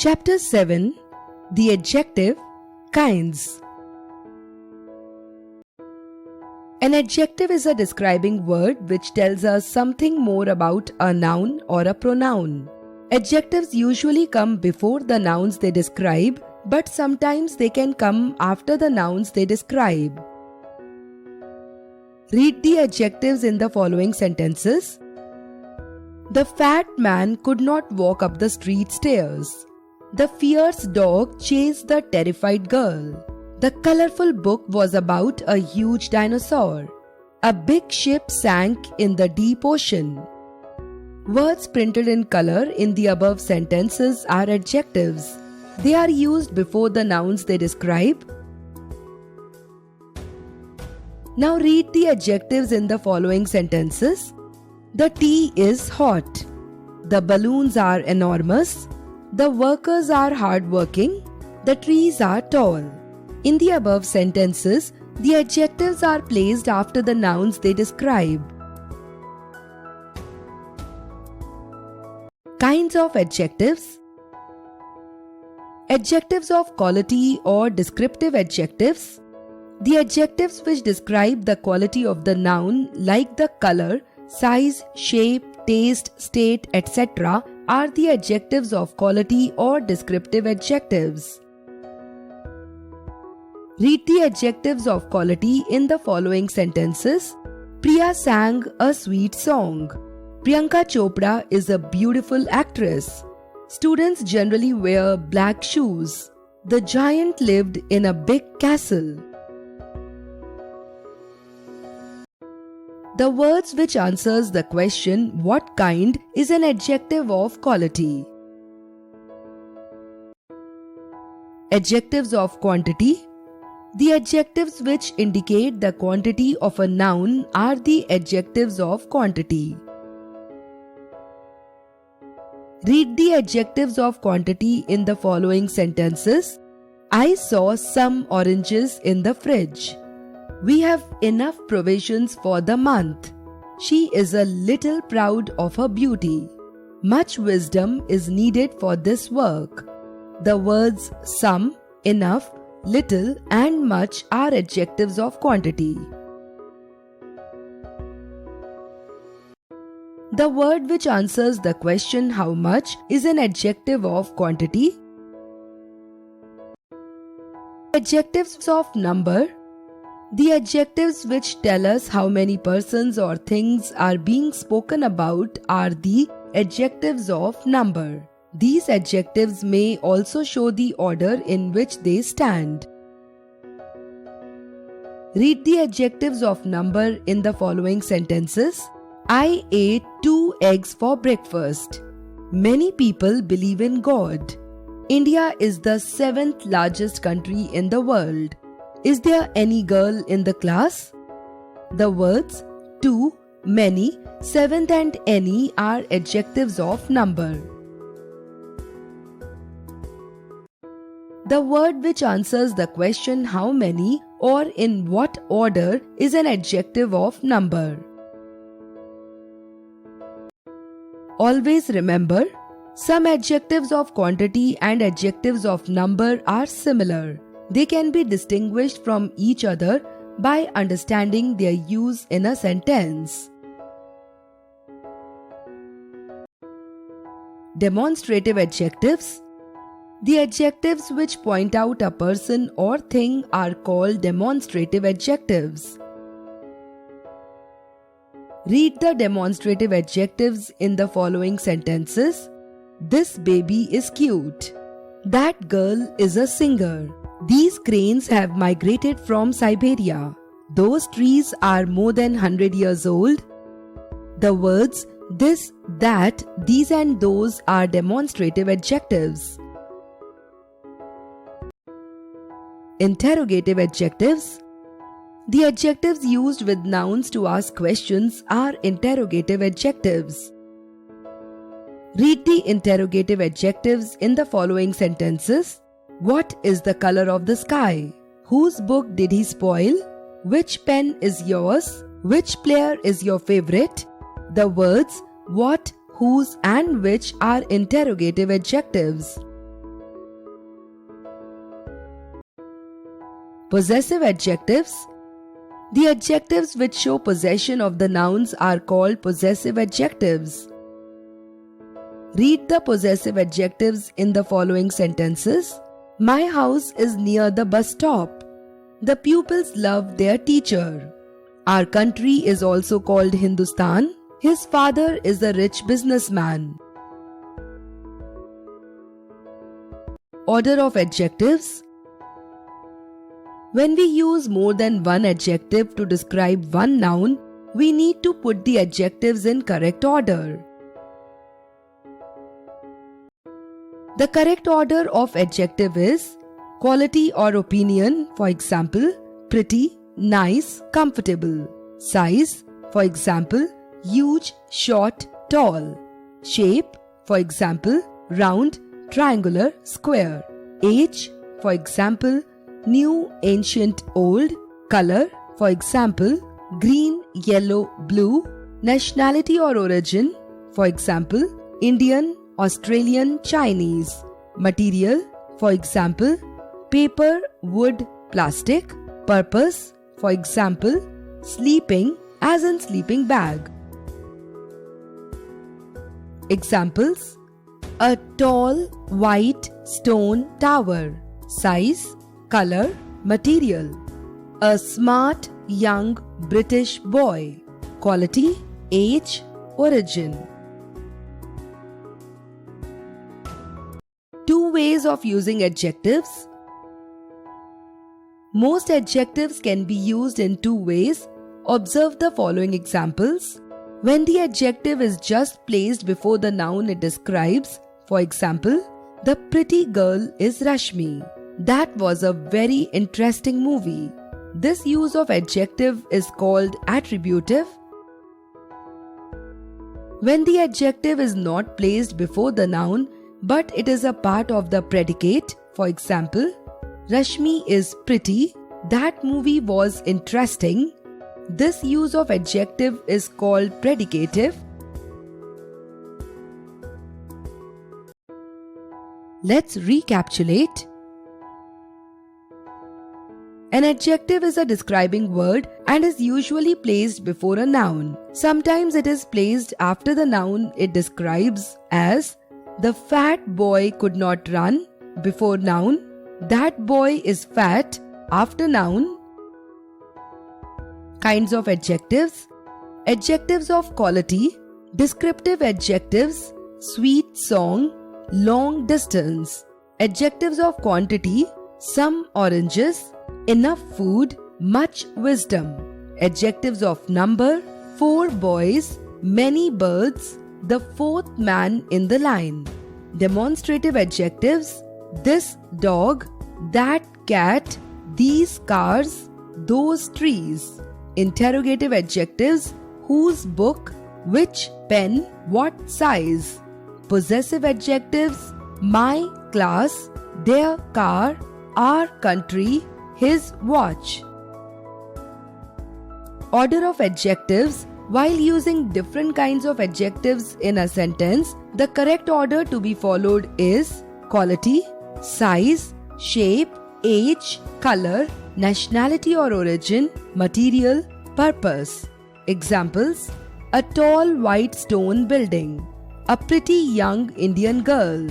Chapter 7. The Adjective Kinds. An adjective is a describing word which tells us something more about a noun or a pronoun. Adjectives usually come before the nouns they describe, but sometimes they can come after the nouns they describe. Read the adjectives in the following sentences. The fat man could not walk up the street stairs. The fierce dog chased the terrified girl. The colorful book was about a huge dinosaur. A big ship sank in the deep ocean. Words printed in color in the above sentences are adjectives. They are used before the nouns they describe. Now read the adjectives in the following sentences. The tea is hot. The balloons are enormous. The workers are hardworking. The trees are tall. In the above sentences, the adjectives are placed after the nouns they describe. Kinds of adjectives. Adjectives of quality or descriptive adjectives. The adjectives which describe the quality of the noun, like the color, size, shape, taste, state, etc., are the adjectives of quality or descriptive adjectives. Read the adjectives of quality in the following sentences. Priya sang a sweet song. Priyanka Chopra is a beautiful actress. Students generally wear black shoes. The giant lived in a big castle. The words which answers the question what kind is an adjective of quality. Adjectives of quantity. The adjectives which indicate the quantity of a noun are the adjectives of quantity. Read the adjectives of quantity in the following sentences. I saw some oranges in the fridge. We have enough provisions for the month. She is a little proud of her beauty. Much wisdom is needed for this work. The words some, enough, little and much are adjectives of quantity. The word which answers the question how much is an adjective of quantity. Adjectives of number. The adjectives which tell us how many persons or things are being spoken about are the adjectives of number. These adjectives may also show the order in which they stand. Read the adjectives of number in the following sentences. I ate 2 eggs for breakfast. Many people believe in God. India is the 7th largest country in the world. Is there any girl in the class? The words 2, many, 7th and any are adjectives of number. The word which answers the question how many or in what order is an adjective of number. Always remember, some adjectives of quantity and adjectives of number are similar. They can be distinguished from each other by understanding their use in a sentence. Demonstrative adjectives. The adjectives which point out a person or thing are called demonstrative adjectives. Read the demonstrative adjectives in the following sentences. This baby is cute. That girl is a singer. These cranes have migrated from Siberia. Those trees are more than 100 years old. The words this, that, these and those are demonstrative adjectives. Interrogative adjectives. The adjectives used with nouns to ask questions are interrogative adjectives. Read the interrogative adjectives in the following sentences. What is the color of the sky? Whose book did he spoil? Which pen is yours? Which player is your favorite? The words what, whose and which are interrogative adjectives. Possessive adjectives. The adjectives which show possession of the nouns are called possessive adjectives. Read the possessive adjectives in the following sentences. My house is near the bus stop. The pupils love their teacher. Our country is also called Hindustan. His father is a rich businessman. Order of adjectives. When we use more than one adjective to describe one noun, we need to put the adjectives in correct order. The correct order of adjective is quality or opinion, for example, pretty, nice, comfortable. Size, for example, huge, short, tall. Shape, for example, round, triangular, square. Age, for example, new, ancient, old. Color, for example, green, yellow, blue. Nationality or origin, for example, Indian, Australian, Chinese. Material, for example, paper, wood, plastic. Purpose, for example, sleeping, as in sleeping bag. Examples: a tall, white stone tower. Size, color, material. A smart, young British boy. Quality, age, origin. Two ways of using adjectives. Most adjectives can be used in two ways. Observe the following examples. When the adjective is just placed before the noun it describes, for example, the pretty girl is Rashmi. That was a very interesting movie. This use of adjective is called attributive. When the adjective is not placed before the noun, but it is a part of the predicate, for example, Rashmi is pretty, that movie was interesting. This use of adjective is called predicative. Let's recapitulate. An adjective is a describing word and is usually placed before a noun. Sometimes it is placed after the noun it describes, as the fat boy could not run before noun. That boy is fat after noun. Kinds of adjectives. Adjectives of quality, descriptive adjectives, sweet song, long distance. Adjectives of quantity, some oranges, enough food, much wisdom. Adjectives of number, 4 boys, many birds, the 4th man in the line. Demonstrative adjectives, this dog, that cat, these cars, those trees. Interrogative adjectives, whose book, which pen, what size. Possessive adjectives, my class, their car, our country, his watch. Order of adjectives. While using different kinds of adjectives in a sentence, the correct order to be followed is quality, size, shape, age, color, nationality or origin, material, purpose. Examples: a tall white stone building, a pretty young Indian girl,